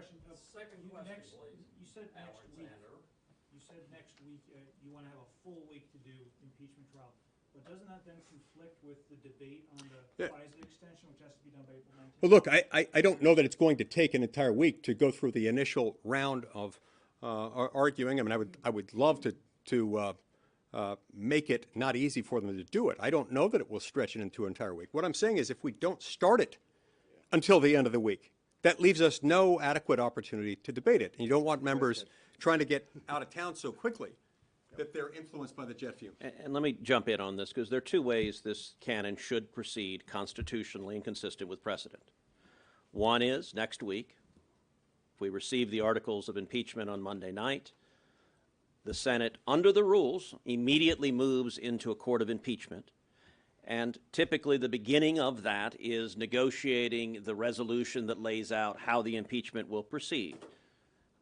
question. Second question, please. You said next week. Alexander. You said next week you want to have a full week to do impeachment trial. But doesn't that then conflict with the debate on the FISA extension, which has to be done by April 19th? Well, look, I don't know that it's going to take an entire week to go through the initial round of arguing. I mean, I would love to make it not easy for them to do it. I don't know that it will stretch it into an entire week. What I'm saying is if we don't start it until the end of the week, that leaves us no adequate opportunity to debate it. And you don't want members trying to get out of town so quickly that they're influenced by the jet fumes. And let me jump in on this, because there are two ways this can and should proceed constitutionally and consistent with precedent. One is next week, if we receive the articles of impeachment on Monday night, the Senate, under the rules, immediately moves into a court of impeachment. And typically the beginning of that is negotiating the resolution that lays out how the impeachment will proceed.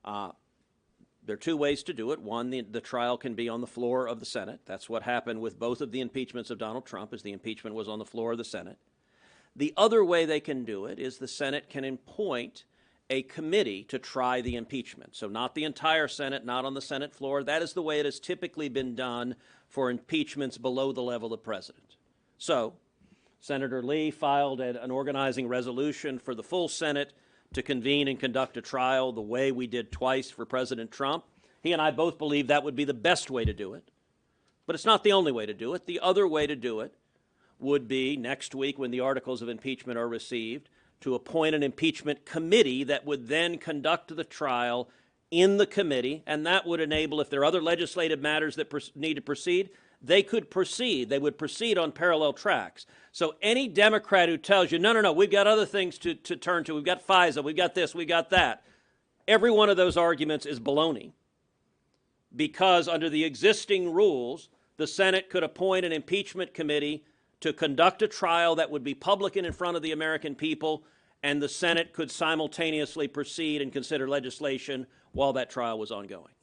There are two ways to do it. One, the trial can be on the floor of the Senate. That's what happened with both of the impeachments of Donald Trump, is the impeachment was on the floor of the Senate. The other way they can do it is the Senate can appoint a committee to try the impeachment. So not the entire Senate, not on the Senate floor. That is the way it has typically been done for impeachments below the level of president. So Senator Lee filed an organizing resolution for the full Senate to convene and conduct a trial the way we did twice for President Trump. He and I both believe that would be the best way to do it. But it's not the only way to do it. The other way to do it would be next week, when the articles of impeachment are received, to appoint an impeachment committee that would then conduct the trial in the committee, and that would enable, if there are other legislative matters that need to proceed, they could proceed. They would proceed on parallel tracks. So any Democrat who tells you, no, we've got other things to turn to, we've got FISA, we've got this, we got that, every one of those arguments is baloney. Because under the existing rules, the Senate could appoint an impeachment committee to conduct a trial that would be public and in front of the American people, and the Senate could simultaneously proceed and consider legislation while that trial was ongoing.